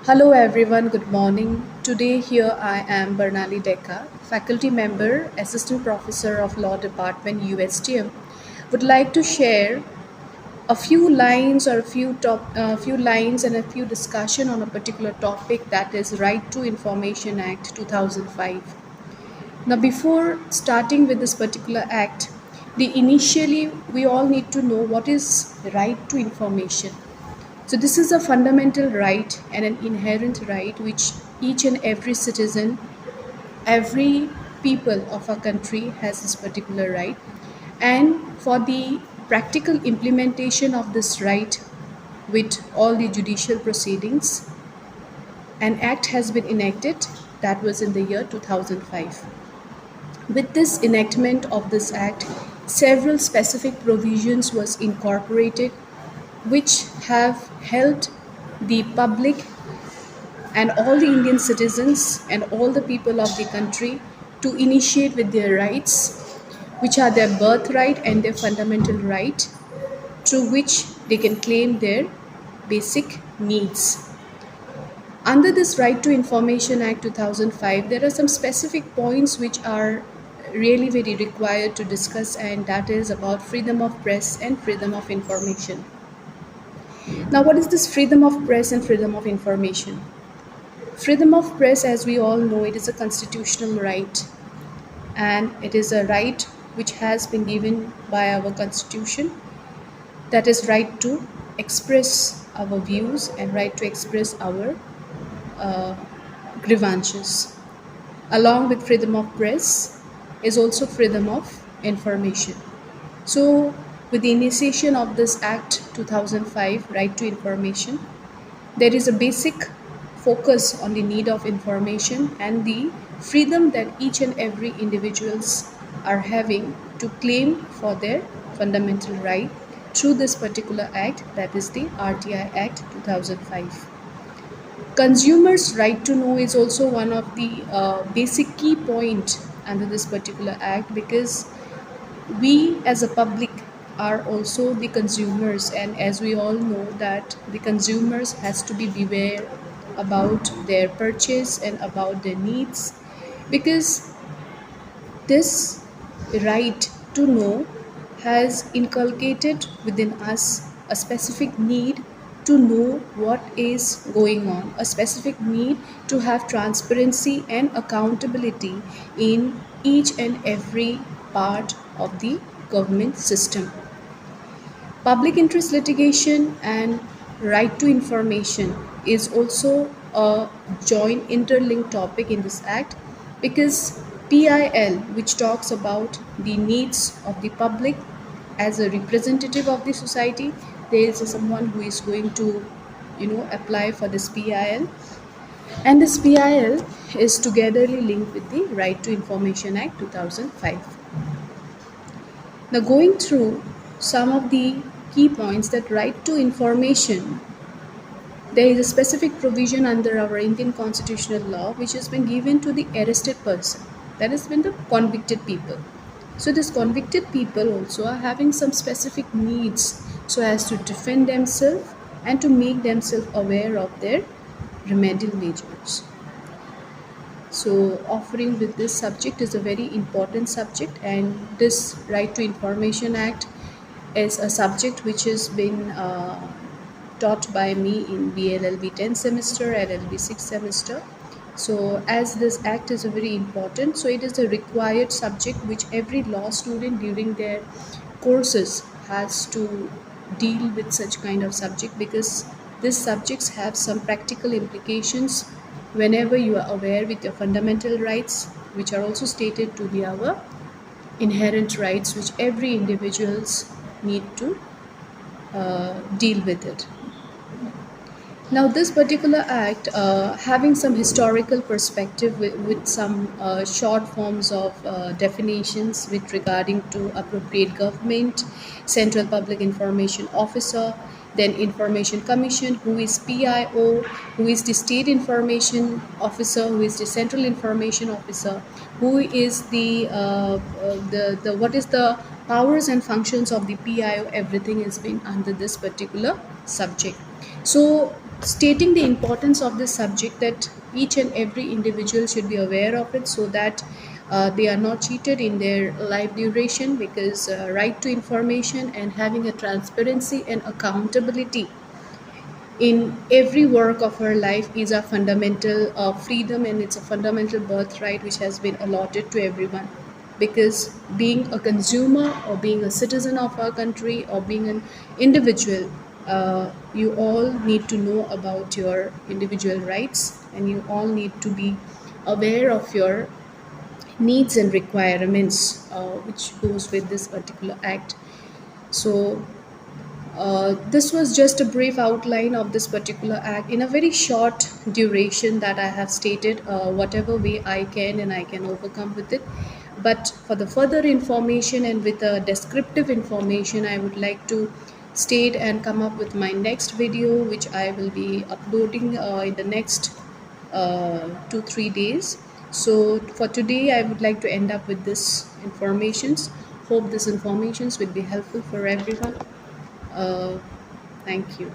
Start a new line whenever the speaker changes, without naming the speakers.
Hello everyone, good morning. Today here I am Bernali Deka, faculty member, assistant professor of Law Department USTM. Would like to share a few lines or a few lines and a few discussion on a particular topic, that is Right to Information Act 2005. Now, before starting with this particular act, the initially we all need to know what is right to information. So, this is a fundamental right and an inherent right which each and every citizen, every people of our country has this particular right. And for the practical implementation of this right with all the judicial proceedings, an act has been enacted that was in the year 2005. With this enactment of this act, several specific provisions was incorporated which have helped the public and all the Indian citizens and all the people of the country to initiate with their rights, which are their birthright and their fundamental right, through which they can claim their basic needs. Under this Right to Information Act 2005, there are some specific points which are really very required to discuss, and that is about freedom of press and freedom of information. Now, what is this freedom of press and freedom of information? Freedom of press, as we all know, it is a constitutional right, and it is a right which has been given by our constitution, that is right to express our views and right to express our uh, grievances. Along with freedom of press is also freedom of information. So, with the initiation of this Act 2005, Right to Information, there is a basic focus on the need of information and the freedom that each and every individuals are having to claim for their fundamental right through this particular act, that is the RTI Act 2005. Consumers' right to know is also one of the basic key point under this particular act, because we as a public are also the consumers, and as we all know that the consumers has to be beware about their purchase and about their needs, because this right to know has inculcated within us a specific need to know what is going on, a specific need to have transparency and accountability in each and every part of the government system. Public interest litigation and right to information is also a joint interlinked topic in this act, because PIL, which talks about the needs of the public as a representative of the society, there is someone who is going to apply for this PIL, and this PIL is togetherly linked with the Right to Information Act 2005. Now, going through some of the key points, that right to information, there is a specific provision under our Indian constitutional law which has been given to the arrested person, that has been the convicted people. So, these convicted people also are having some specific needs so as to defend themselves and to make themselves aware of their remedial measures. So, offering with this subject is a very important subject, and this Right to Information Act is a subject which has been taught by me in BLLB 10 semester, LLB 6 semester. So, as this act is a very important, so it is a required subject which every law student during their courses has to deal with such kind of subject, because these subjects have some practical implications whenever you are aware with your fundamental rights, which are also stated to be our inherent rights, which every individuals need to deal with it. Now, this particular act, having some historical perspective with some short forms of definitions with regarding to appropriate government, Central Public Information Officer, then Information Commission, who is PIO, who is the State Information Officer, who is the Central Information Officer, who is the what is the powers and functions of the PIO. Everything has been under this particular subject. So, stating the importance of this subject, that each and every individual should be aware of it, so that they are not cheated in their life duration, because right to information and having a transparency and accountability in every work of our life is a fundamental freedom, and it's a fundamental birthright which has been allotted to everyone. Because being a consumer or being a citizen of our country or being an individual, you all need to know about your individual rights, and you all need to be aware of your needs and requirements, which goes with this particular act. So this was just a brief outline of this particular act in a very short duration that I have stated, whatever way I can and I can overcome with it. But for the further information and with a descriptive information, I would like to state and come up with my next video, which I will be uploading in the next 2 3 days. So for today, I would like to end up with this informations. Hope this informations will be helpful for everyone. uh, Thank you.